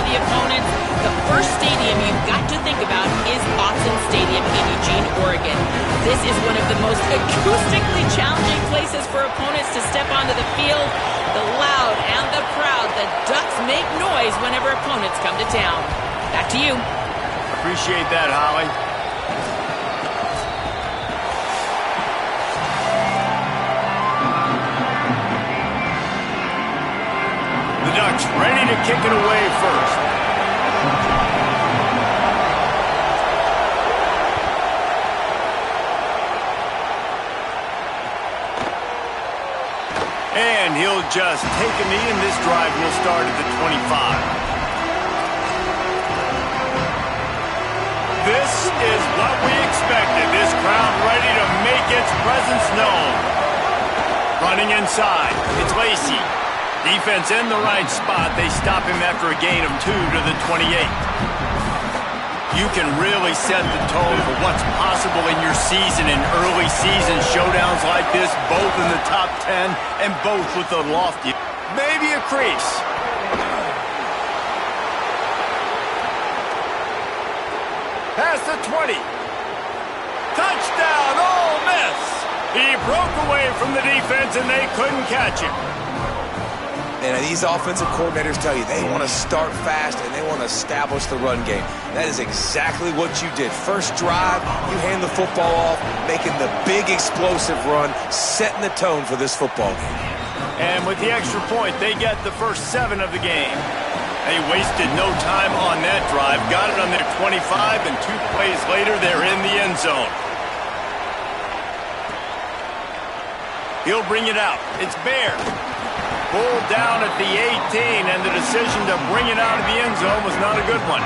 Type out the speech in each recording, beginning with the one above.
the opponents, the first stadium you've got to think about is Autzen Stadium in Eugene, Oregon. This is one of the most acoustically challenging places for opponents to step onto the field. The loud and the proud, the Ducks make noise whenever opponents come to town. Back to you. Appreciate that, Holly. The Ducks ready to kick it away first. And he'll just take a knee, and this drive will start at the 25. This is what we expected. This crowd ready to make its presence known. Running inside, it's Lacey. Defense in the right spot. They stop him after a gain of 2 to the 28. You can really set the tone for what's possible in your season in early season showdowns like this, both in the top 10 and both with the lofty. Maybe a crease. Past the 20. Touchdown, Ole Miss. He broke away from the defense and they couldn't catch him. And these offensive coordinators tell you they want to start fast and they want to establish the run game. That is exactly what you did. First drive, you hand the football off, making the big explosive run, setting the tone for this football game. And with the extra point, they get the first 7 of the game. They wasted no time on that drive. Got it on their 25, and 2 plays later, they're in the end zone. He'll bring it out. It's Bear. Pulled down at the 18, and the decision to bring it out of the end zone was not a good one.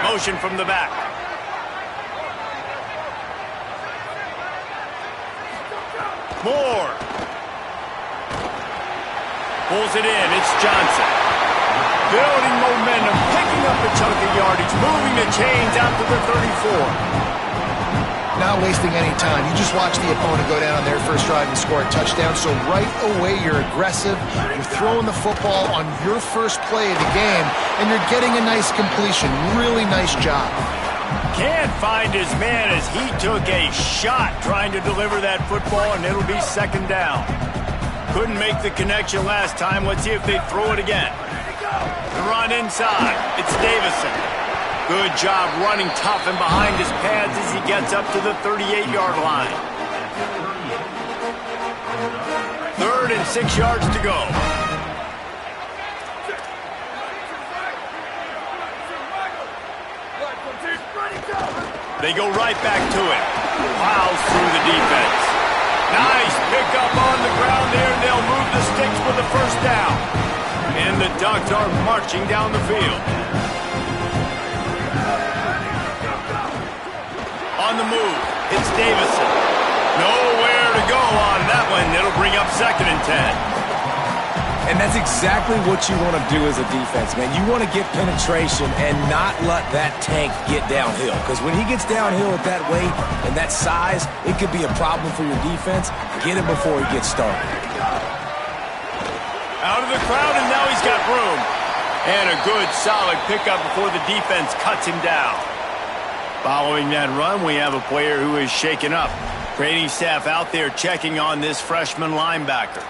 Motion from the back. Moore. Pulls it in. It's Johnson. Building momentum, picking up a chunk of yardage, moving the chains out to the 34. Not wasting any time. You just watch the opponent go down on their first drive and score a touchdown. So right away, you're aggressive. You're throwing the football on your first play of the game, and you're getting a nice completion. Really nice job. Can't find his man as he took a shot trying to deliver that football, and it'll be second down. Couldn't make the connection last time. Let's see if they throw it again. The run inside. It's Davison. Good job running tough and behind his pads as he gets up to the 38-yard line. 3rd and 6 yards to go. They go right back to it. Plows through the defense. Nice pickup on the ground there. They'll move the sticks for the first down. And the Ducks are marching down the field. On the move, it's Davison. Nowhere to go on that one. It'll bring up 2nd and 10. And that's exactly what you want to do as a defense, man. You want to get penetration and not let that tank get downhill. Because when he gets downhill at that weight and that size, it could be a problem for your defense. Get him before he gets started. Out of the crowd, and now he's got room. And a good, solid pickup before the defense cuts him down. Following that run, we have a player who is shaken up. Training staff out there checking on this freshman linebacker.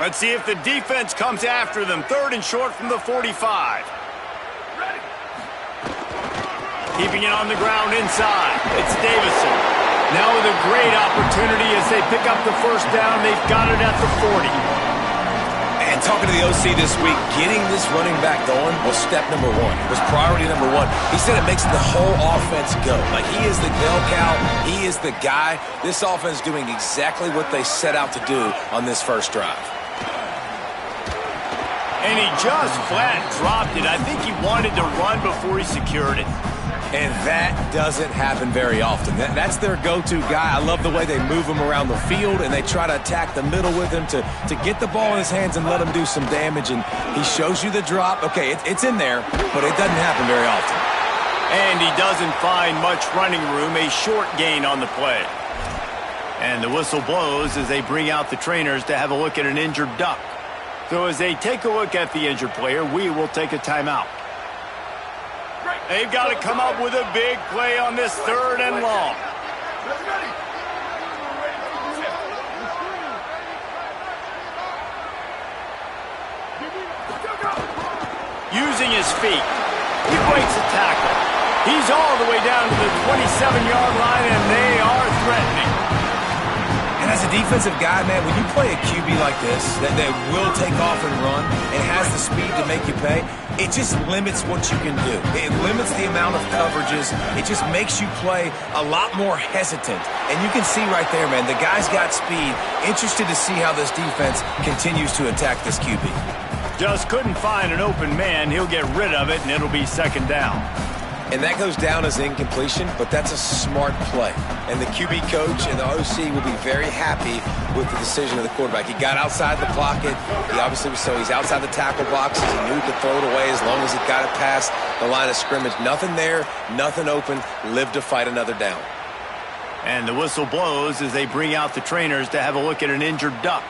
Let's see if the defense comes after them. 3rd and short from the 45. Keeping it on the ground inside. It's Davison. Now with a great opportunity as they pick up the first down. They've got it at the 40. And talking to the OC this week, getting this running back going was step number 1. It was priority number 1. He said it makes the whole offense go. Like, he is the bell cow. He is the guy. This offense doing exactly what they set out to do on this first drive. And he just flat dropped it. I think he wanted to run before he secured it. And that doesn't happen very often. That's their go-to guy. I love the way they move him around the field, and they try to attack the middle with him to get the ball in his hands and let him do some damage. And he shows you the drop. Okay, it's in there, but it doesn't happen very often. And he doesn't find much running room, a short gain on the play. And the whistle blows as they bring out the trainers to have a look at an injured duck. So as they take a look at the injured player, we will take a timeout. They've got to come up with a big play on this 3rd and long. Using his feet, he breaks a tackle. He's all the way down to the 27-yard line, and they are threatening. And as a defensive guy, man, when you play a QB like this that will take off and run and has the speed to make you pay, it just limits what you can do. It limits the amount of coverages. It just makes you play a lot more hesitant. And you can see right there, man, the guy's got speed. Interested to see how this defense continues to attack this QB. Just couldn't find an open man. He'll get rid of it, and it'll be 2nd down. And that goes down as incompletion, but that's a smart play. And the QB coach and the OC will be very happy with the decision of the quarterback. He got outside the pocket. He obviously was he's outside the tackle boxes. He knew he could throw it away as long as he got it past the line of scrimmage. Nothing there, nothing open. Live to fight another down. And the whistle blows as they bring out the trainers to have a look at an injured duck.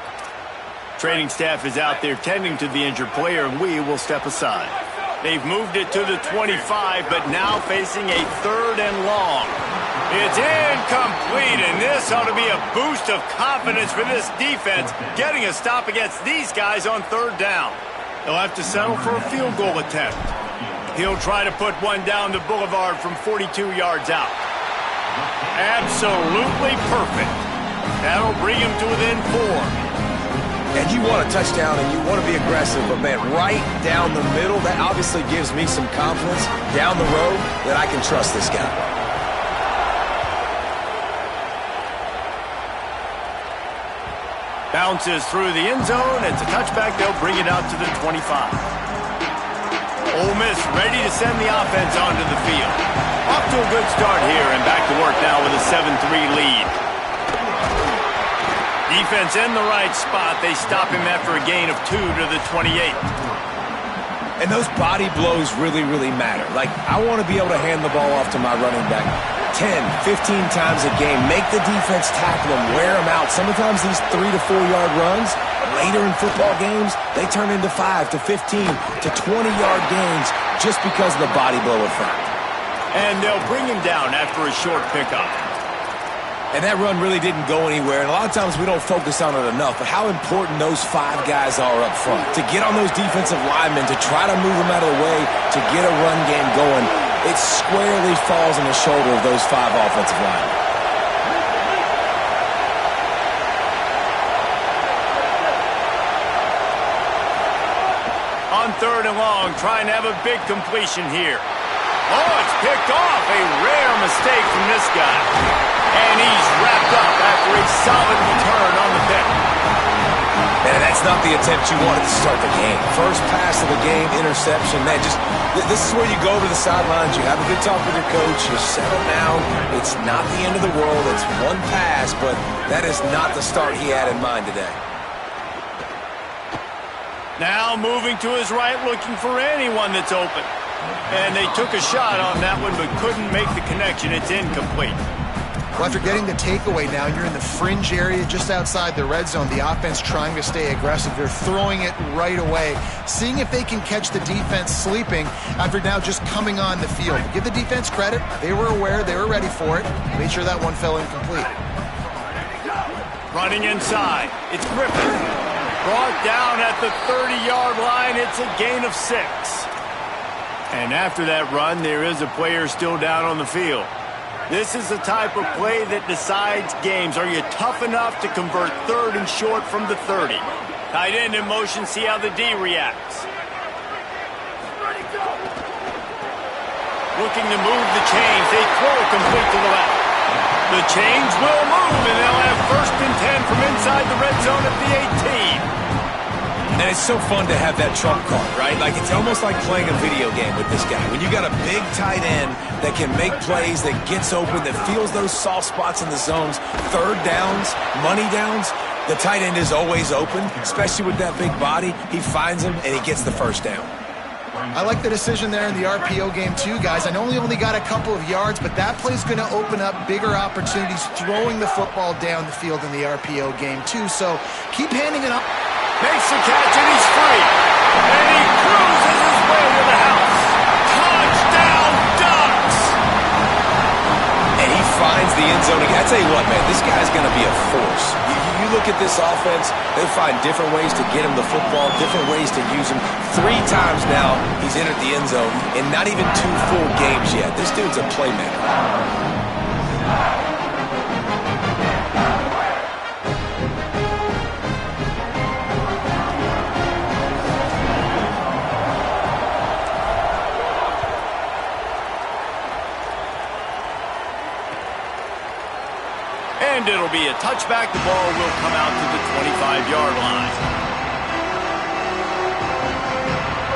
Training staff is out there tending to the injured player, and we will step aside. They've moved it to the 25, but now facing a 3rd and long. It's incomplete, and this ought to be a boost of confidence for this defense, getting a stop against these guys on 3rd down. They'll have to settle for a field goal attempt. He'll try to put one down the boulevard from 42 yards out. Absolutely perfect. That'll bring him to within 4. And you want a touchdown and you want to be aggressive, but man, right down the middle, that obviously gives me some confidence down the road that I can trust this guy. Bounces through the end zone. It's a touchback. They'll bring it out to the 25. Ole Miss ready to send the offense onto the field. Off to a good start here and back to work now with a 7-3 lead. Defense in the right spot. They stop him after a gain of 2 to the 28. And those body blows really, really matter. Like, I want to be able to hand the ball off to my running back 10, 15 times a game. Make the defense tackle him, wear him out. Sometimes these 3 to 4 yard runs, later in football games, they turn into 5 to 15 to 20-yard gains just because of the body blow effect. And they'll bring him down after a short pickup. And that run really didn't go anywhere. And a lot of times we don't focus on it enough, but how important those 5 guys are up front. To get on those defensive linemen, to try to move them out of the way, to get a run game going, it squarely falls on the shoulder of those 5 offensive linemen. On 3rd and long, trying to have a big completion here. Oh, it's picked off. A rare mistake from this guy. And he's wrapped up after a solid return on the pick. And that's not the attempt you wanted to start the game. First pass of the game, interception. Man, this is where you go to the sidelines. You have a good talk with your coach. You settle down. It's not the end of the world. It's one pass, but that is not the start he had in mind today. Now moving to his right, looking for anyone that's open. And they took a shot on that one, but couldn't make the connection. It's incomplete. Well, after getting the takeaway now, you're in the fringe area just outside the red zone. The offense trying to stay aggressive. They're throwing it right away, seeing if they can catch the defense sleeping after now just coming on the field. Give the defense credit. They were aware. They were ready for it. Made sure that one fell incomplete. Running inside. It's Griffin. Brought down at the 30-yard line. It's a gain of 6. And after that run, there is a player still down on the field. This is the type of play that decides games. Are you tough enough to convert 3rd and short from the 30? Tight end in motion, see how the D reacts. Looking to move the chains. They throw it complete to the left. The chains will move, and they'll have 1st and 10 from inside the red zone at the 18. And it's so fun to have that trump card, right? Like, it's almost like playing a video game with this guy. When you got a big tight end that can make plays, that gets open, that feels those soft spots in the zones, third downs, money downs, the tight end is always open, especially with that big body. He finds him, and he gets the first down. I like the decision there in the RPO game too, guys. I know he only got a couple of yards, but that play's going to open up bigger opportunities throwing the football down the field in the RPO game too. So keep handing it up. Makes the catch, and he's free. And he cruises his way to the house. Touchdown, Ducks! And he finds the end zone again. I tell you what, man, this guy's going to be a force. You look at this offense, they find different ways to get him the football, different ways to use him. 3 times now he's entered the end zone in not even 2 full games yet. This dude's a playmaker. And it'll be a touchback. The ball will come out to the 25-yard line.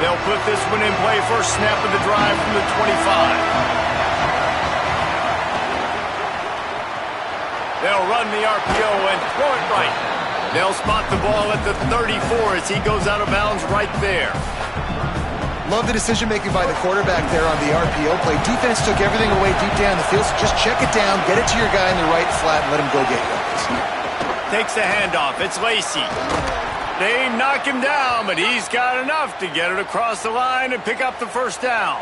They'll put this one in play. First snap of the drive from the 25. They'll run the RPO and throw it right. They'll spot the ball at the 34 as he goes out of bounds right there. Love the decision-making by the quarterback there on the RPO play. Defense took everything away deep down the field, so just check it down, get it to your guy in the right flat, and let him go get yards. Takes the handoff. It's Lacey. They knock him down, but he's got enough to get it across the line and pick up the first down.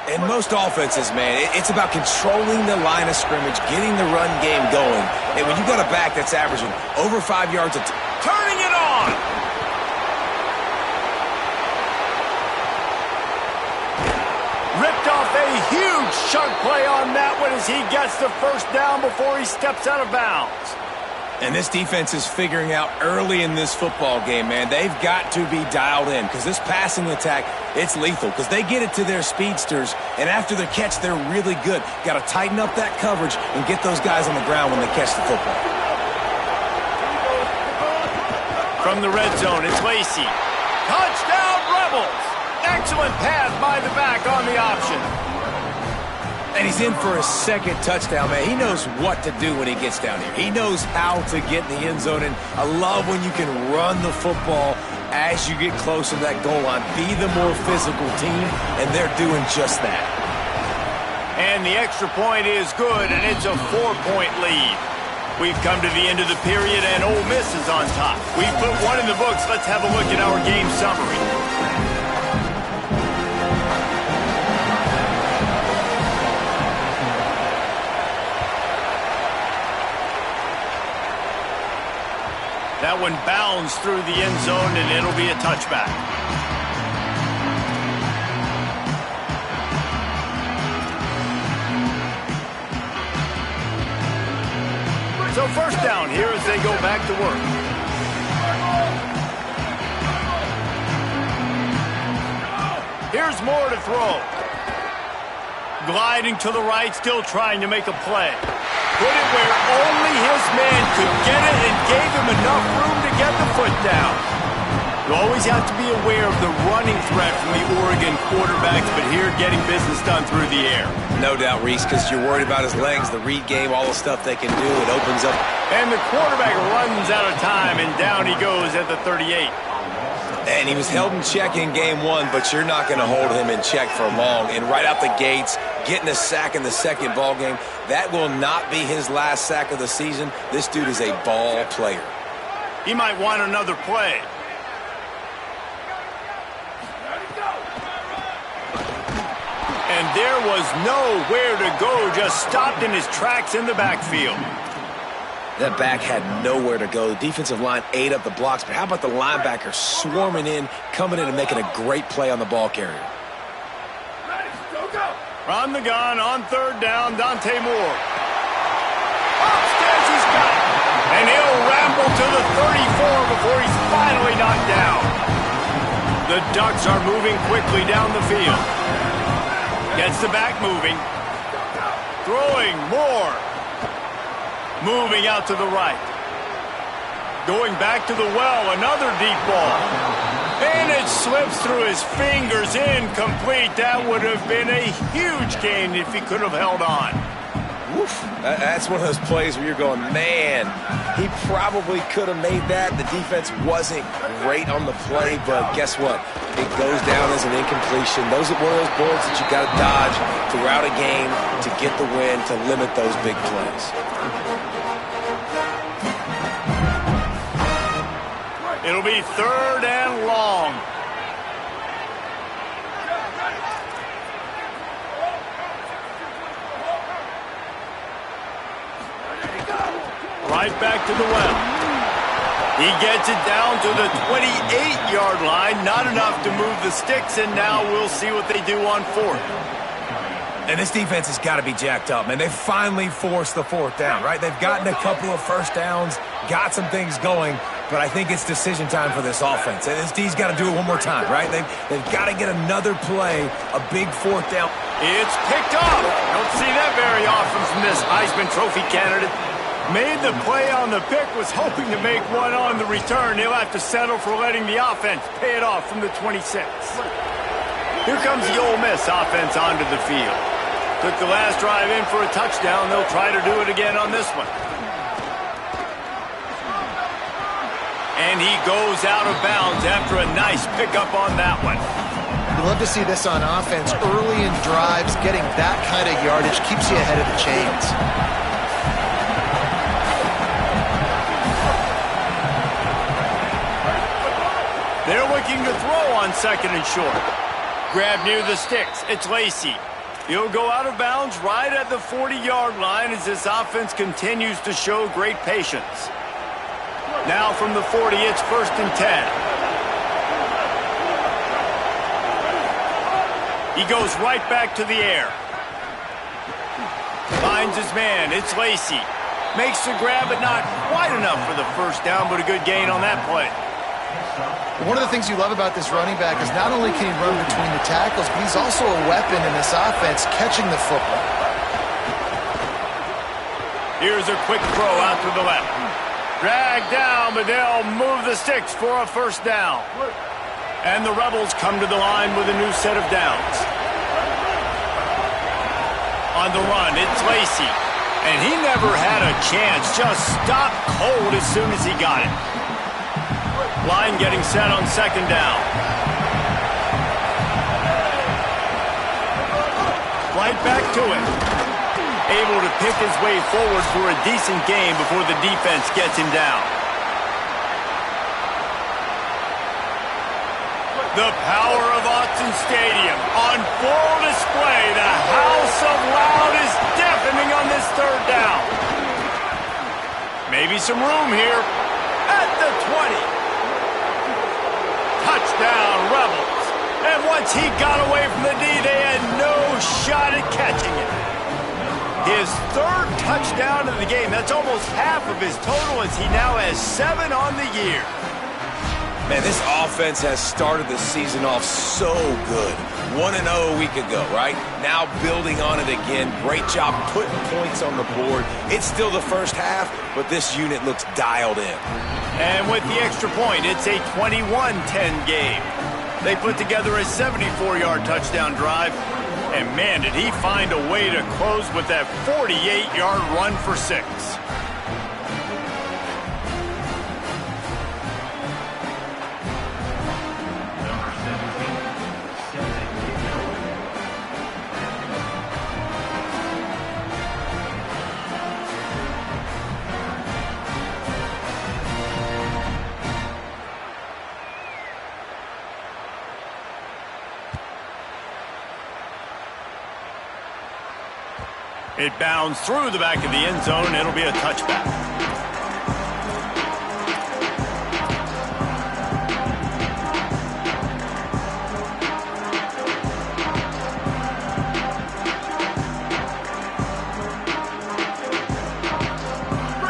In most offenses, man, it's about controlling the line of scrimmage, getting the run game going. And when you got a back that's averaging over 5 yards, turning it on! Ripped off a huge chunk play on that one as he gets the first down before he steps out of bounds. And this defense is figuring out early in this football game, man. They've got to be dialed in because this passing attack, it's lethal because they get it to their speedsters, and after the catch, they're really good. Got to tighten up that coverage and get those guys on the ground when they catch the football. From the red zone, it's Lacey. Touchdown, Rebels! Excellent pass by the back on the option. And he's in for a second touchdown, man. He knows what to do when he gets down here. He knows how to get in the end zone, and I love when you can run the football as you get close to that goal line. Be the more physical team, and they're doing just that. And the extra point is good, and it's a 4-point lead. We've come to the end of the period, and Ole Miss is on top. We've put one in the books. Let's have a look at our game summary. That one bounds through the end zone, and it'll be a touchback. So first down here as they go back to work. Here's Moore to throw. Gliding to the right, still trying to make a play. Put it where only his man could get it and gave him enough room to get the foot down. You always have to be aware of the running threat from the Oregon quarterbacks, but here getting business done through the air. No doubt, Reese, because you're worried about his legs, the read game, all the stuff they can do. It opens up. And the quarterback runs out of time, and down he goes at the 38. And he was held in check in game 1, but you're not going to hold him in check for long. And right out the gates, getting a sack in the second ball game, that will not be his last sack of the season. This dude is a ball player. He might want another play. And there was nowhere to go, just stopped in his tracks in the backfield. That back had nowhere to go. The defensive line ate up the blocks, but how about the linebacker swarming in, coming in and making a great play on the ball carrier? From the gun on third down, Dante Moore. Upstairs he's got it. And he'll ramble to the 34 before he's finally knocked down. The Ducks are moving quickly down the field. Gets the back moving. Throwing Moore. Moving out to the right. Going back to the well, another deep ball. And it slips through his fingers, incomplete. That would have been a huge gain if he could have held on. Oof. That's one of those plays where you're going, man, he probably could have made that. The defense wasn't great on the play, but guess what? It goes down as an incompletion. Those are one of those bullets that you got to dodge throughout a game to get the win, to limit those big plays. It'll be 3rd and long. Right back to the well. He gets it down to the 28-yard line. Not enough to move the sticks, and now we'll see what they do on 4th. And this defense has got to be jacked up, man. They finally forced the 4th down, right? They've gotten a couple of first downs, got some things going, but I think it's decision time for this offense. And this D's got to do it one more time, right? They've got to get another play, a big 4th down. It's picked off. Don't see that very often from this Heisman Trophy candidate. Made the play on the pick, was hoping to make one on the return. He'll have to settle for letting the offense pay it off from the 26. Here comes the Ole Miss offense onto the field. Took the last drive in for a touchdown. They'll try to do it again on this one. And he goes out of bounds after a nice pickup on that one. You love to see this on offense. Early in drives, getting that kind of yardage keeps you ahead of the chains. They're looking to throw on 2nd and short. Grab near the sticks. It's Lacey. He'll go out of bounds right at the 40-yard line as this offense continues to show great patience. Now from the 40, it's 1st and 10. He goes right back to the air. Finds his man. It's Lacey. Makes the grab, but not quite enough for the first down, but a good gain on that play. One of the things you love about this running back is not only can he run between the tackles, but he's also a weapon in this offense catching the football. Here's a quick throw out to the left. Dragged down, but they'll move the sticks for a first down. And the Rebels come to the line with a new set of downs. On the run, it's Lacey. And he never had a chance, just stopped cold as soon as he got it. Line getting set on 2nd down. Right back to it. Able to pick his way forward for a decent game before the defense gets him down. The power of Autzen Stadium on full display. The house of loud is deafening on this 3rd down. Maybe some room here at the 20. Touchdown, Rebels. And once he got away from the D, they had no shot at catching it. His 3rd touchdown of the game. That's almost half of his total as he now has 7 on the year. Man, this offense has started the season off so good. 1-0 a week ago, right? Now building on it again. Great job putting points on the board. It's still the first half, but this unit looks dialed in. And with the extra point, it's a 21-10 game. They put together a 74-yard touchdown drive. And man, did he find a way to close with that 48-yard run for 6. It bounds through the back of the end zone. It'll be a touchback.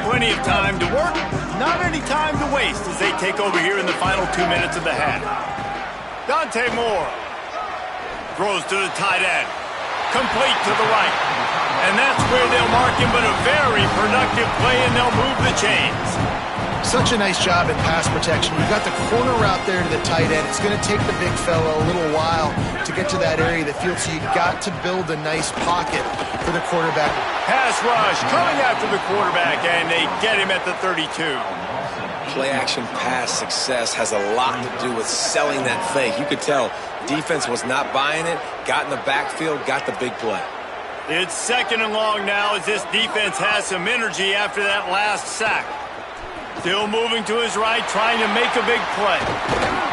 Plenty of time to work, not any time to waste as they take over here in the final 2 minutes of the half. Dante Moore throws to the tight end. Complete to the right. And that's where they'll mark him, but a very productive play, and they'll move the chains. Such a nice job in pass protection. You've got the corner route there to the tight end. It's going to take the big fella a little while to get to that area of the field, so you've got to build a nice pocket for the quarterback. Pass rush coming after the quarterback, and they get him at the 32. Play-action pass success has a lot to do with selling that fake. You could tell defense was not buying it, got in the backfield, got the big play. It's 2nd and long now as this defense has some energy after that last sack. Still moving to his right, trying to make a big play.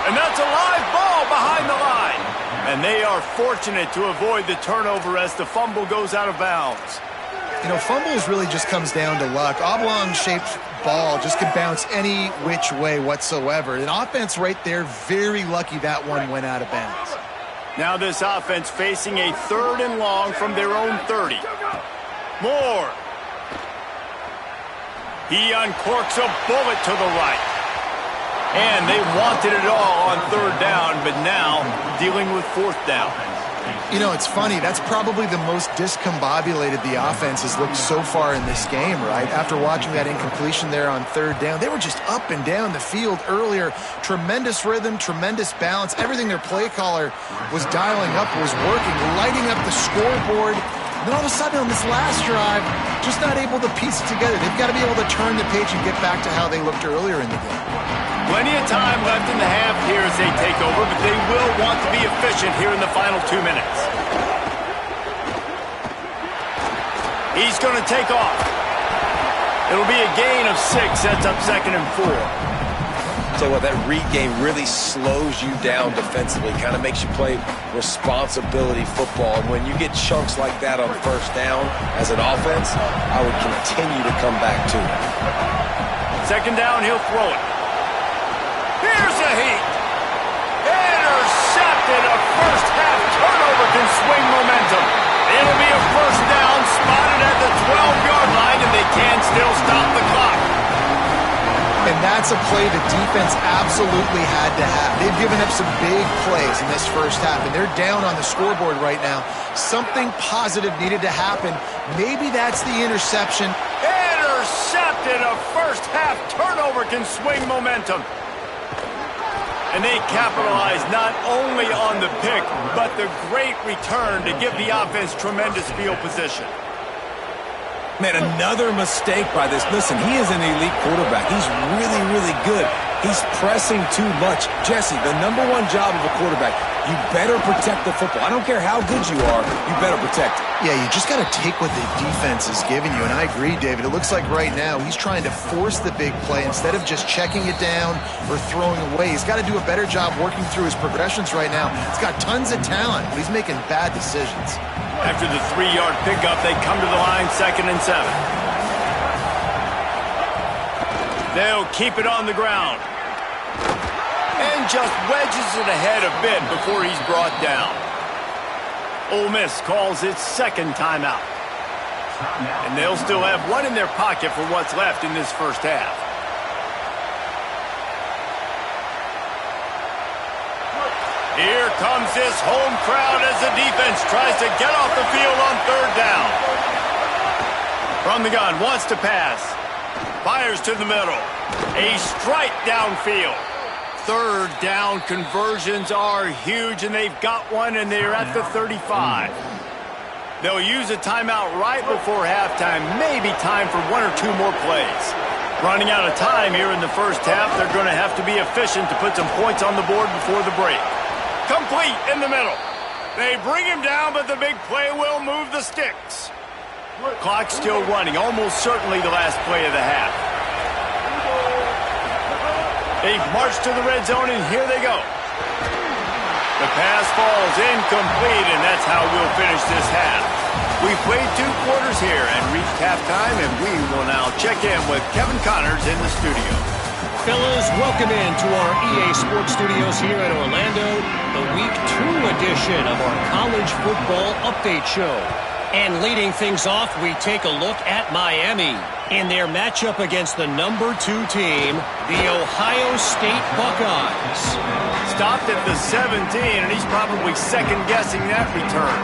And that's a live ball behind the line. And they are fortunate to avoid the turnover as the fumble goes out of bounds. You know, fumbles really just comes down to luck. Oblong-shaped ball just could bounce any which way whatsoever. An offense right there, very lucky that one went out of bounds. Now this offense facing a 3rd and long from their own 30. Moore. He uncorks a bullet to the right. And they wanted it all on 3rd down, but now dealing with 4th down. You know, it's funny. That's probably the most discombobulated the offense has looked so far in this game, right? After watching that incompletion there on 3rd down, they were just up and down the field earlier. Tremendous rhythm, tremendous balance. Everything their play caller was dialing up was working, lighting up the scoreboard. And then all of a sudden on this last drive, just not able to piece it together. They've got to be able to turn the page and get back to how they looked earlier in the game. Plenty of time left in the half here as they take over, but they will want to be efficient here in the final 2 minutes. He's going to take off. It'll be a gain of 6, sets up 2nd and 4. Tell you what, that read game really slows you down defensively, kind of makes you play responsibility football. And when you get chunks like that on 1st down as an offense, I would continue to come back to it. 2nd down, he'll throw it. Here's a heat. Intercepted. A first half turnover can swing momentum. It'll be a 1st down, spotted at the 12-yard line, and they can still stop the clock. And that's a play the defense absolutely had to have. They've given up some big plays in this 1st half, and they're down on the scoreboard right now. Something positive needed to happen. Maybe that's the interception. Intercepted. A first half turnover can swing momentum. And they capitalize not only on the pick, but the great return to give the offense tremendous field position. Man, another mistake by this. Listen, he is an elite quarterback. He's really, really good. He's pressing too much. Jesse, the #1 job of a quarterback, you better protect the football. I don't care how good you are, you better protect it. Yeah, you just got to take what the defense is giving you. And I agree, David. It looks like right now he's trying to force the big play instead of just checking it down or throwing away. He's got to do a better job working through his progressions right now. He's got tons of talent, but he's making bad decisions. After the 3-yard pickup, they come to the line 2nd and 7. They'll keep it on the ground. And just wedges it ahead a bit before he's brought down. Ole Miss calls its 2nd timeout. And they'll still have one in their pocket for what's left in this 1st half. Here comes this home crowd as the defense tries to get off the field on 3rd down. From the gun, wants to pass. Fires to the middle. A strike downfield. 3rd down conversions are huge, and they've got one, and they're at the 35. They'll use a timeout right before halftime. Maybe time for 1 or 2 more plays. Running out of time here in the 1st half. They're going to have to be efficient to put some points on the board before the break. Complete in the middle. They bring him down, but the big play will move the sticks. Clock still running, almost certainly the last play of the half. They've marched to the red zone, and here they go. The pass falls incomplete, and that's how we'll finish this half. We've played 2 quarters here and reached halftime, and we will now check in with Kevin Connors in the studio. Fellas, welcome in to our EA Sports Studios here in Orlando, the Week 2 edition of our College Football Update Show. And leading things off, we take a look at Miami in their matchup against the #2 team, the Ohio State Buckeyes. Stopped at the 17, and he's probably second-guessing that return.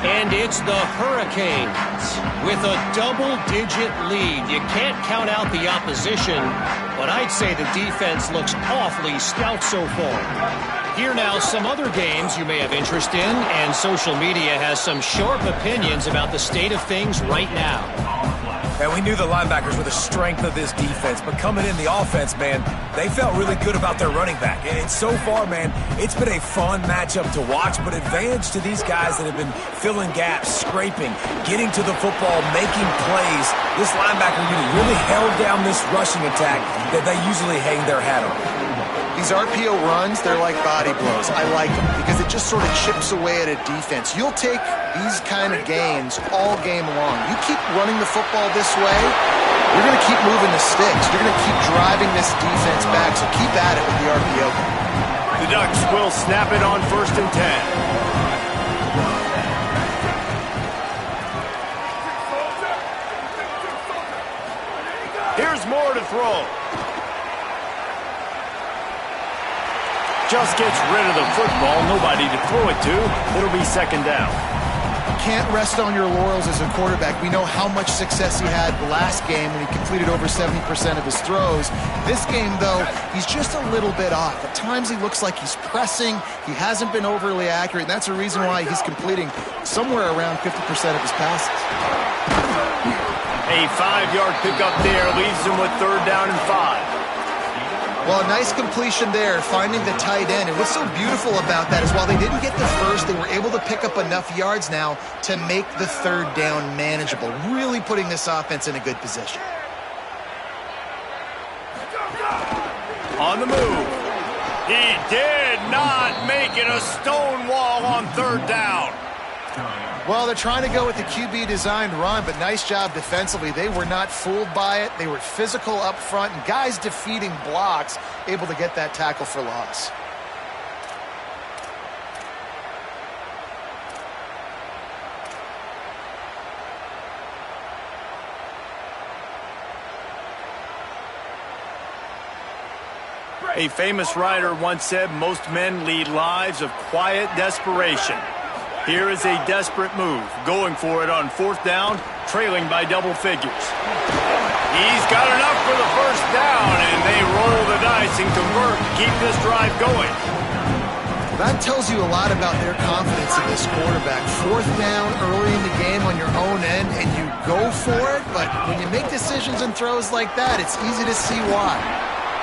And it's the Hurricanes with a double-digit lead. You can't count out the opposition, but I'd say the defense looks awfully stout so far. Here now, some other games you may have interest in, and social media has some sharp opinions about the state of things right now. And we knew the linebackers were the strength of this defense, but coming in the offense, man, they felt really good about their running back. And so far, man, it's been a fun matchup to watch, but advantage to these guys that have been filling gaps, scraping, getting to the football, making plays. This linebacker unit really held down this rushing attack that they usually hang their hat on. These RPO runs, they're like body blows. I like them because it just sort of chips away at a defense. You'll take these kind of gains all game long. You keep running the football this way, you're going to keep moving the sticks. You're going to keep driving this defense back, so keep at it with the RPO. The Ducks will snap it on 1st and 10. Here's Moore to throw. Just gets rid of the football. Nobody to throw it to. It'll be 2nd down. You can't rest on your laurels as a quarterback. We know how much success he had last game when he completed over 70% of his throws. This game, though, he's just a little bit off. At times he looks like he's pressing. He hasn't been overly accurate, and that's a reason why he's completing somewhere around 50% of his passes. A 5-yard pickup there leaves him with 3rd down and 5. Well, a nice completion there, finding the tight end. And what's so beautiful about that is while they didn't get the first, they were able to pick up enough yards now to make the 3rd down manageable, really putting this offense in a good position. On the move. He did not make it a stone wall on 3rd down. Well, they're trying to go with the QB-designed run, but nice job defensively. They were not fooled by it. They were physical up front, and guys defeating blocks, able to get that tackle for loss. A famous writer once said, most men lead lives of quiet desperation. Here is a desperate move, going for it on 4th down, trailing by double figures. He's got enough for the 1st down, and they roll the dice and convert to keep this drive going. That tells you a lot about their confidence in this quarterback. 4th down early in the game on your own end, and you go for it, but when you make decisions and throws like that, it's easy to see why.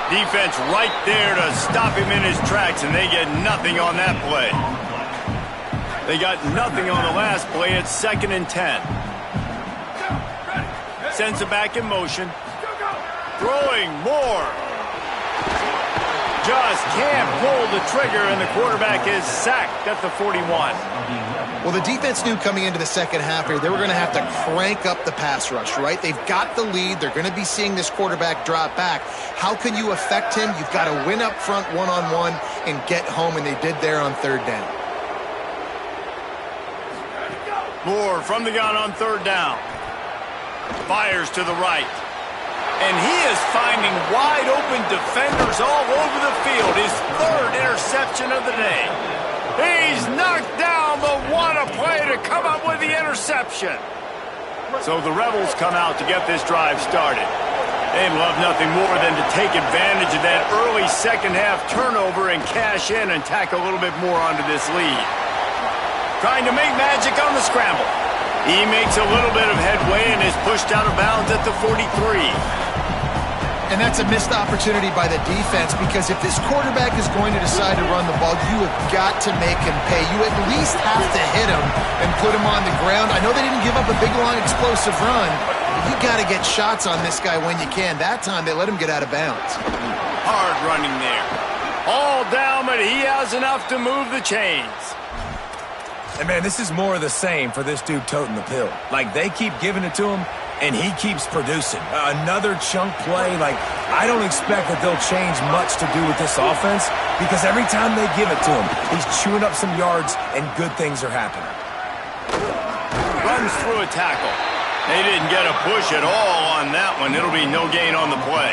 Defense right there to stop him in his tracks, and they get nothing on that play. They got nothing on the last play. It's 2nd and 10. Sends it back in motion. Throwing more. Just can't pull the trigger, and the quarterback is sacked at the 41. Well, the defense knew coming into the second half here they were going to have to crank up the pass rush, right? They've got the lead. They're going to be seeing this quarterback drop back. How can you affect him? You've got to win up front one-on-one and get home, and they did there on 3rd down. Moore from the gun on 3rd down. Fires to the right. And he is finding wide-open defenders all over the field. His 3rd interception of the day. He's knocked down, but what a play to come up with the interception. So the Rebels come out to get this drive started. They'd love nothing more than to take advantage of that early second-half turnover and cash in and tack a little bit more onto this lead. Trying to make magic on the scramble. He makes a little bit of headway and is pushed out of bounds at the 43. And that's a missed opportunity by the defense because if this quarterback is going to decide to run the ball, you have got to make him pay. You at least have to hit him and put him on the ground. I know they didn't give up a big, long, explosive run, but you got to get shots on this guy when you can. That time, they let him get out of bounds. Hard running there. All down, but he has enough to move the chains. And, man, this is more of the same for this dude toting the pill. Like, they keep giving it to him, and he keeps producing. Another chunk play. Like, I don't expect that they'll change much to do with this offense because every time they give it to him, he's chewing up some yards, and good things are happening. Runs through a tackle. They didn't get a push at all on that one. It'll be no gain on the play.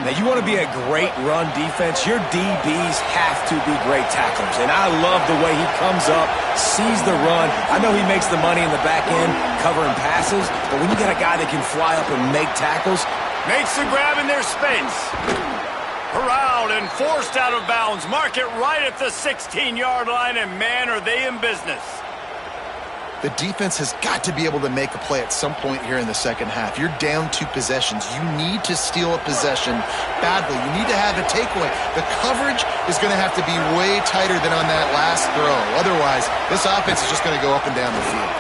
Now, you want to be a great run defense, your DBs have to be great tacklers. And I love the way he comes up, sees the run. I know he makes the money in the back end covering passes, but when you got a guy that can fly up and make tackles. Makes the grab in their space. Corralled and forced out of bounds. Mark it right at the 16-yard line, and man, are they in business. The defense has got to be able to make a play at some point here in the second half. You're down 2 possessions. You need to steal a possession badly. You need to have a takeaway. The coverage is going to have to be way tighter than on that last throw. Otherwise, this offense is just going to go up and down the field.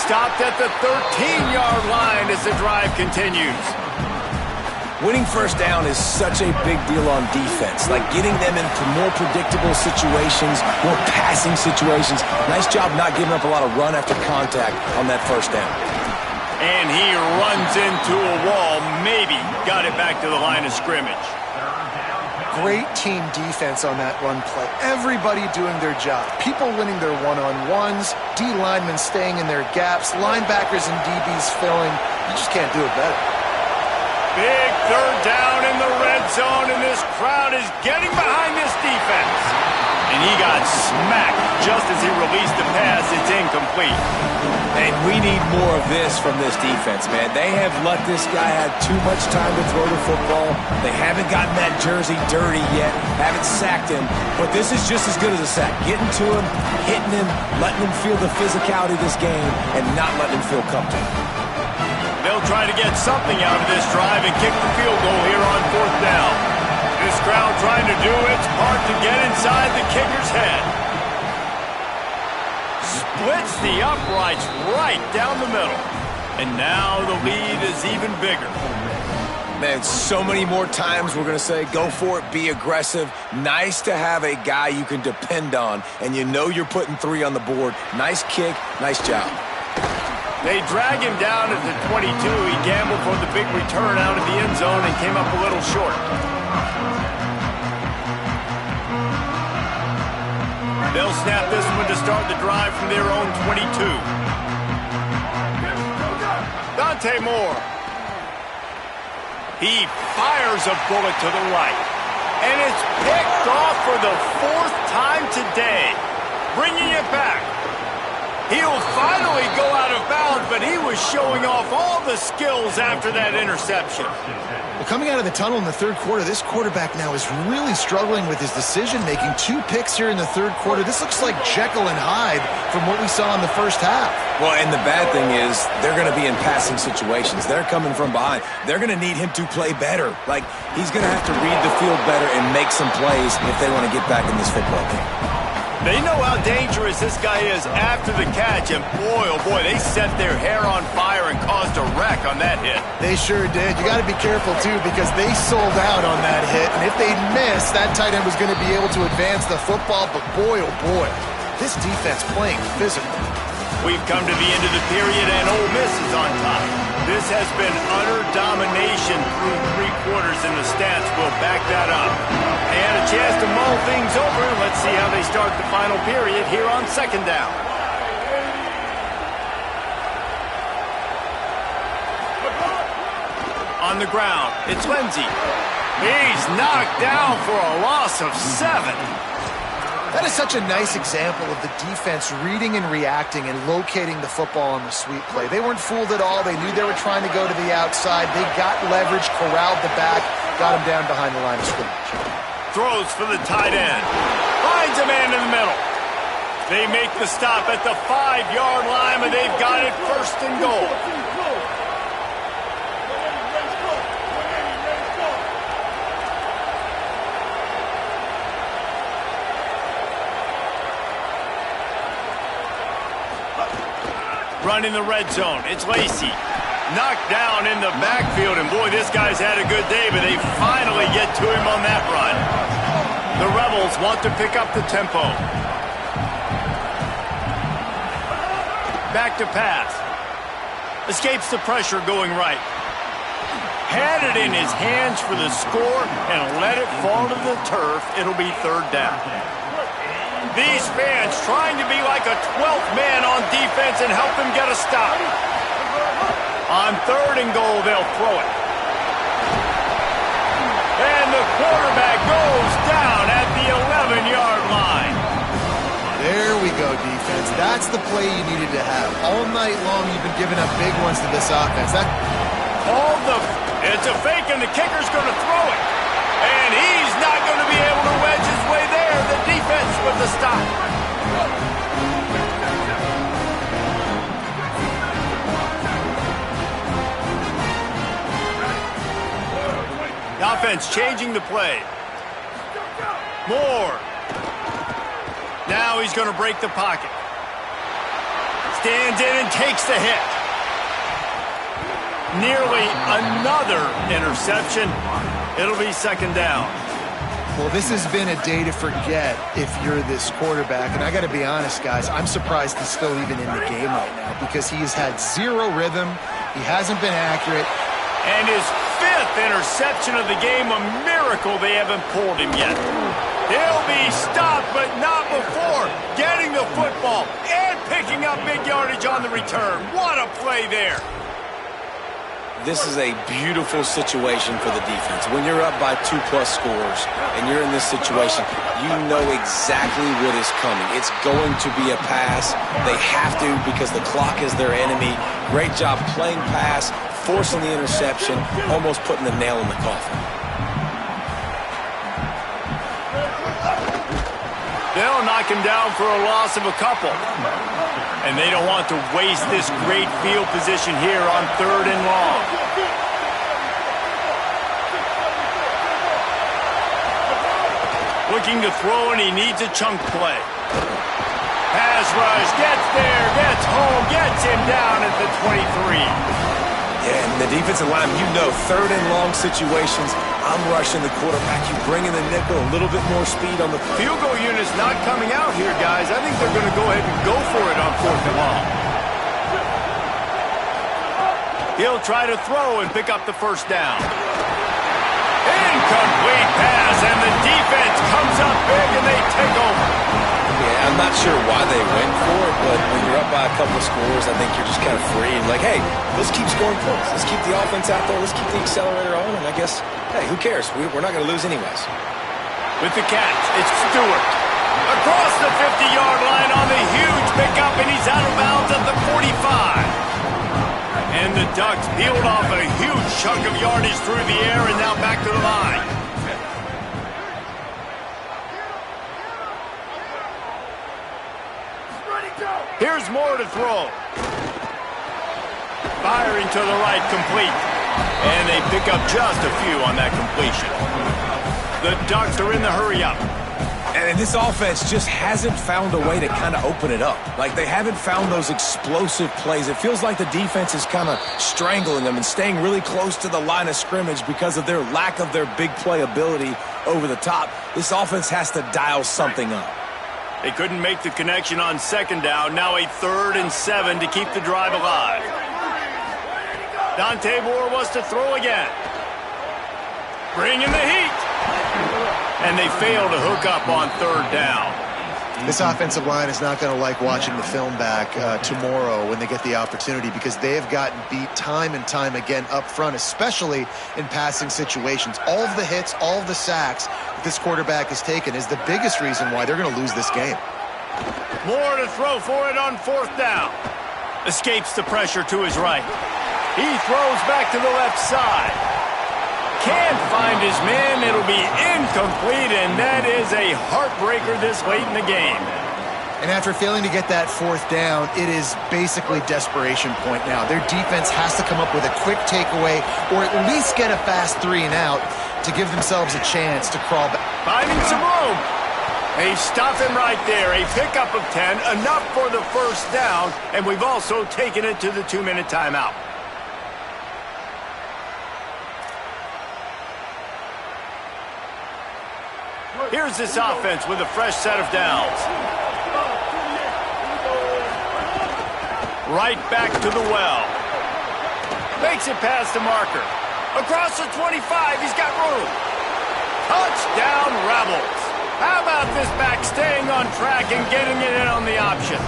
Stopped at the 13-yard line as the drive continues. Winning first down is such a big deal on defense, like getting them into more predictable situations, more passing situations. Nice job not giving up a lot of run after contact on that first down. And he runs into a wall, maybe got it back to the line of scrimmage. Great team defense on that run play. Everybody doing their job. People winning their one-on-ones, D linemen staying in their gaps, linebackers and DBs filling. You just can't do it better. Big third down in the red zone, and this crowd is getting behind this defense. And he got smacked just as he released the pass. It's incomplete. And we need more of this from this defense, man. They have let this guy have too much time to throw the football. They haven't gotten that jersey dirty yet, haven't sacked him. But this is just as good as a sack. Getting to him, hitting him, letting him feel the physicality of this game, and not letting him feel comfortable. They'll try to get something out of this drive and kick the field goal here on 4th down. This crowd trying to do its part to get inside the kicker's head. Splits the uprights right down the middle. And now the lead is even bigger. Man, so many more times we're going to say, go for it, be aggressive. Nice to have a guy you can depend on, and you know you're putting 3 on the board. Nice kick, nice job. They drag him down at the 22. He gambled for the big return out of the end zone and came up a little short. They'll snap this one to start the drive from their own 22. Dante Moore. He fires a bullet to the right. And it's picked off for the 4th time today. Bringing it back. He'll finally go out of bounds, but he was showing off all the skills after that interception. Well, coming out of the tunnel in the third quarter, this quarterback now is really struggling with his decision-making. 2 picks here in the third quarter. This looks like Jekyll and Hyde from what we saw in the first half. Well, and the bad thing is they're going to be in passing situations. They're coming from behind. They're going to need him to play better. Like, he's going to have to read the field better and make some plays if they want to get back in this football game. They know how dangerous this guy is after the catch, and boy, oh boy, they set their hair on fire and caused a wreck on that hit. They sure did. You got to be careful, too, because they sold out on that hit, and if they missed, that tight end was going to be able to advance the football, but boy, oh boy, this defense playing physical. We've come to the end of the period, and Ole Miss is on top. This has been utter domination through 3 quarters, and the stats will back that up. And a chance to mull things over. Let's see how they start the final period here on 2nd down. On the ground, it's Lindsey. He's knocked down for a loss of 7. That is such a nice example of the defense reading and reacting and locating the football on the sweep play. They weren't fooled at all. They knew they were trying to go to the outside. They got leverage, corralled the back, got him down behind the line of scrimmage. Throws for the tight end. Finds a man in the middle. They make the stop at the 5-yard line, but they've got it 1st and goal. Run in the red zone. It's Lacey. Knocked down in the backfield, and boy, this guy's had a good day, but they finally get to him on that run. The Rebels want to pick up the tempo. Back to pass. Escapes the pressure going right. Had it in his hands for the score and let it fall to the turf. It'll be 3rd down. These fans trying to be like a 12th man on defense and help him get a stop. On 3rd and goal, they'll throw it. the quarterback goes down at the 11-yard line. There we go, defense. That's the play you needed to have. All night long, you've been giving up big ones to this offense. It's a fake, and the kicker's going to throw it. And he's not going to be able to wedge his way there. The defense with the stop. The offense changing the play. Moore. Now he's going to break the pocket. Stands in and takes the hit. Nearly another interception. It'll be second down. Well, this has been a day to forget if you're this quarterback. And I got to be honest, guys, I'm surprised he's still even in the game right now because he has had zero rhythm. He hasn't been accurate. And his fifth interception of the game, a miracle they haven't pulled him yet. He'll be stopped, but not before getting the football and picking up big yardage on the return. What a play there. This is a beautiful situation for the defense. When you're up by 2+ scores and you're in this situation, you know exactly what is coming. It's going to be a pass. They have to because the clock is their enemy. Great job playing pass, forcing the interception, almost putting the nail in the coffin. They'll knock him down for a loss of a couple. And they don't want to waste this great field position here on 3rd and long. Looking to throw, and he needs a chunk play. Pass rush, gets there, gets home, gets him down at the 23. Yeah, and the defensive line, you know, 3rd and long situations, I'm rushing the quarterback. You bring in the nickel, a little bit more speed on the field goal unit's not coming out here, guys. I think they're going to go ahead and go for it on 4th and long. He'll try to throw and pick up the first down. Incomplete pass, and the defense comes up big, and they take over. Yeah, I'm not sure why they went for it, but when you're up by a couple of scores, I think you're just kind of free. Like, hey, let's keep scoring points. Let's keep the offense out there. Let's keep the accelerator on, and I guess, hey, who cares? We're not going to lose anyways. With the catch, it's Stewart. Across the 50-yard line on the huge pickup, and he's out of bounds at the 45. And the Ducks peeled off a huge chunk of yardage through the air and now back to the line. Here's Moore to throw. Firing to the right, complete. And they pick up just a few on that completion. The Ducks are in the hurry-up. And this offense just hasn't found a way to kind of open it up. Like, they haven't found those explosive plays. It feels like the defense is kind of strangling them and staying really close to the line of scrimmage because of their lack of their big play ability over the top. This offense has to dial something up. They couldn't make the connection on 2nd down. Now a 3rd and 7 to keep the drive alive. Dante Moore wants to throw again. Bring in the heat. And they fail to hook up on 3rd down. This offensive line is not going to like watching the film back tomorrow when they get the opportunity because they have gotten beat time and time again up front, especially in passing situations. All of the hits, all of the sacks that this quarterback has taken is the biggest reason why they're going to lose this game. Moore to throw for it on 4th down. Escapes the pressure to his right. He throws back to the left side. Can't find his man. It'll be incomplete, and that is a heartbreaker this late in the game. And after failing to get that 4th down, it is basically desperation point now. Their defense has to come up with a quick takeaway or at least get a fast 3 and out to give themselves a chance to crawl back. Finding some room. They stop him right there. A pickup of 10, enough for the first down, and we've also taken it to the 2-minute timeout. Here's this offense with a fresh set of downs. Right back to the well. Makes it past the marker. Across the 25, he's got room. Touchdown, Rebels. How about this back staying on track and getting it in on the option?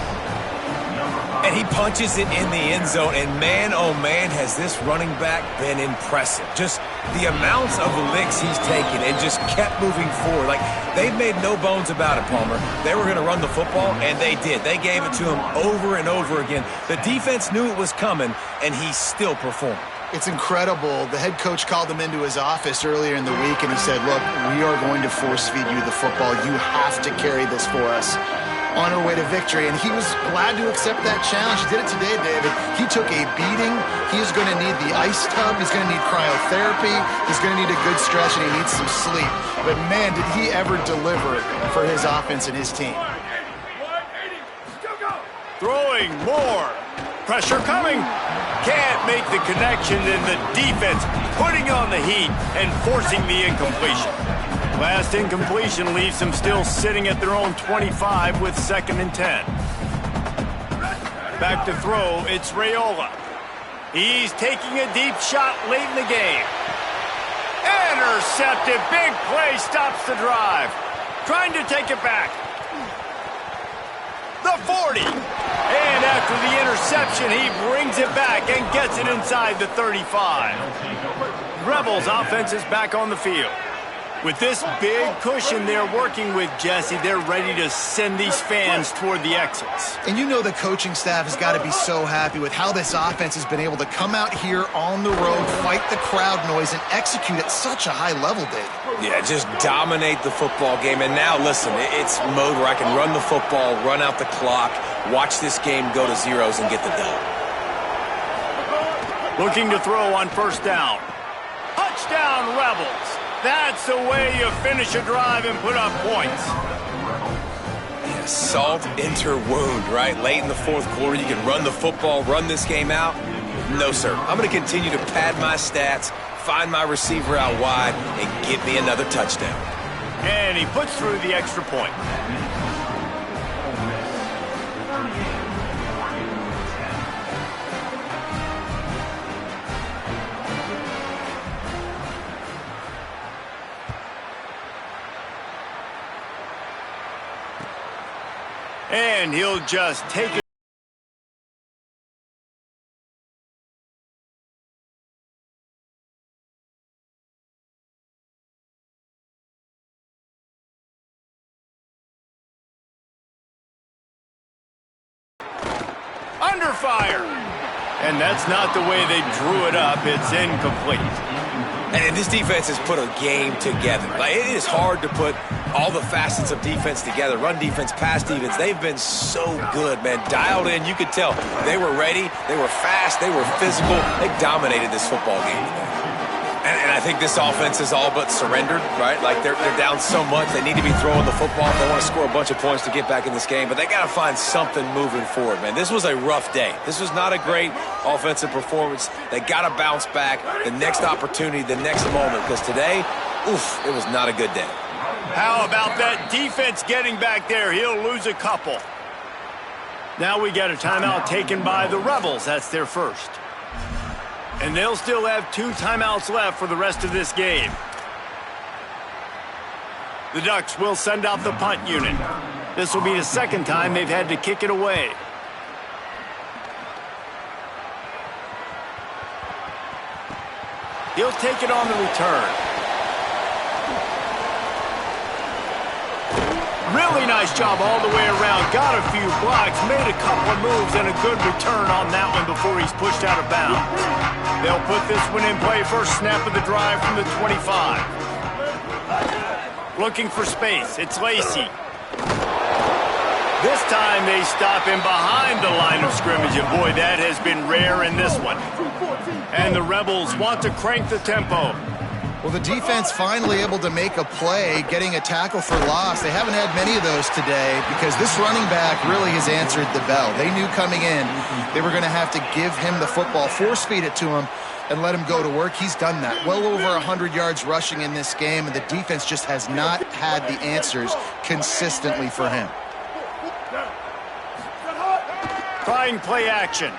And he punches it in the end zone, and man, oh man, has this running back been impressive. Just the amounts of licks he's taken and just kept moving forward. Like, they've made no bones about it, Palmer. They were going to run the football, and they did. They gave it to him over and over again. The defense knew it was coming, and he still performed. It's incredible. The head coach called him into his office earlier in the week, and he said, look, we are going to force feed you the football. You have to carry this for us on our way to victory. And he was glad to accept that challenge. He did it today, David. He took a beating. He is going to need the ice tub. He's going to need cryotherapy. He's going to need a good stretch, and he needs some sleep. But, man, did he ever deliver for his offense and his team. Throwing more. Pressure coming. Can't make the connection, and the defense putting on the heat and forcing the incompletion. Last incompletion leaves them still sitting at their own 25 with 2nd and 10. Back to throw, it's Raiola. He's taking a deep shot late in the game. Intercepted, big play, stops the drive. Trying to take it back. The 40. And after the interception, he brings it back and gets it inside the 35. Rebels offense is back on the field. With this big cushion they're working with, Jesse, they're ready to send these fans toward the exits. And you know the coaching staff has got to be so happy with how this offense has been able to come out here on the road, fight the crowd noise, and execute at such a high level, Dave. Yeah, just dominate the football game. And now, listen, it's mode where I can run the football, run out the clock, watch this game go to zeros and get the dub. Looking to throw on 1st down. Touchdown, Rebels. That's the way you finish a drive and put up points. Yeah, salt enter wound, right? Late in the 4th quarter, you can run the football, run this game out. No, sir. I'm going to continue to pad my stats, find my receiver out wide, and get me another touchdown. And he puts through the extra point. And he'll just take it. Under fire. And that's not the way they drew it up. It's incomplete. And this defense has put a game together. Like, it is hard to put all the facets of defense together. Run defense, pass defense. They've been so good, man. Dialed in. You could tell they were ready. They were fast. They were physical. They dominated this football game today. And I think this offense is all but surrendered, right? Like, they're down so much. They need to be throwing the football if they want to score a bunch of points to get back in this game. But they got to find something moving forward, man. This was a rough day. This was not a great offensive performance. They got to bounce back the next opportunity, the next moment. Because today, oof, it was not a good day. How about that defense getting back there? He'll lose a couple. Now we got a timeout taken by the Rebels. That's their first. And they'll still have 2 timeouts left for the rest of this game. The Ducks will send out the punt unit. This will be the 2nd time they've had to kick it away. He'll take it on the return. Really nice job all the way around. Got a few blocks, made a couple of moves, and a good return on that one before he's pushed out of bounds. They'll put this one in play first snap of the drive from the 25. Looking for space. It's Lacey. This time they stop him behind the line of scrimmage, and boy, that has been rare in this one. And the Rebels want to crank the tempo. Well, the defense finally able to make a play, getting a tackle for loss. They haven't had many of those today because this running back really has answered the bell. They knew coming in they were going to have to give him the football, force feed it to him, and let him go to work. He's done that. Well over 100 yards rushing in this game, and the defense just has not had the answers consistently for him. Trying play action.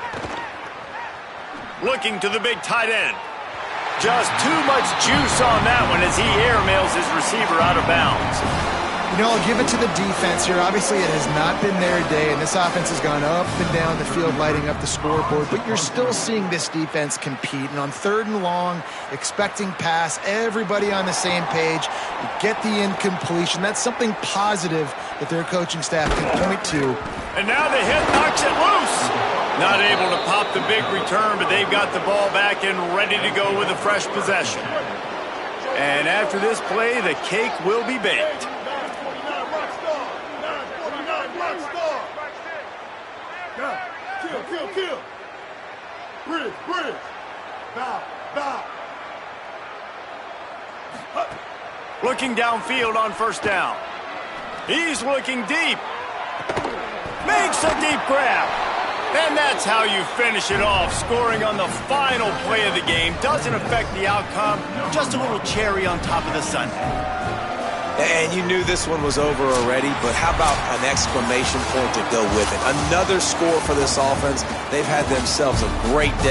Looking to the big tight end. Just too much juice on that one as he airmails his receiver out of bounds. You know, I'll give it to the defense here. Obviously, it has not been their day, and this offense has gone up and down the field lighting up the scoreboard, but you're still seeing this defense compete. And on 3rd and long, expecting pass, everybody on the same page, you get the incompletion. That's something positive that their coaching staff can point to. And now the hit knocks it loose. Not able to pop the big return, but they've got the ball back and ready to go with a fresh possession. And after this play, the cake will be baked. Kill. Bridge. Bow. Looking downfield on 1st down. He's looking deep. Makes a deep grab. And that's how you finish it off. Scoring on the final play of the game doesn't affect the outcome. Just a little cherry on top of the sundae. And you knew this one was over already, but how about an exclamation point to go with it? Another score for this offense. They've had themselves a great day.